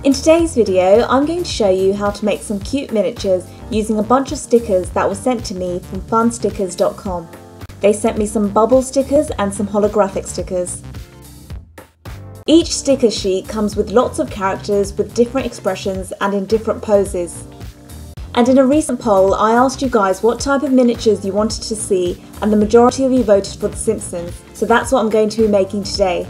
In today's video, I'm going to show you how to make some cute miniatures using a bunch of stickers that were sent to me from funstickers.com. They sent me some bubble stickers and some holographic stickers. Each sticker sheet comes with lots of characters with different expressions and in different poses. And in a recent poll, I asked you guys what type of miniatures you wanted to see, and the majority of you voted for The Simpsons, so that's what I'm going to be making today.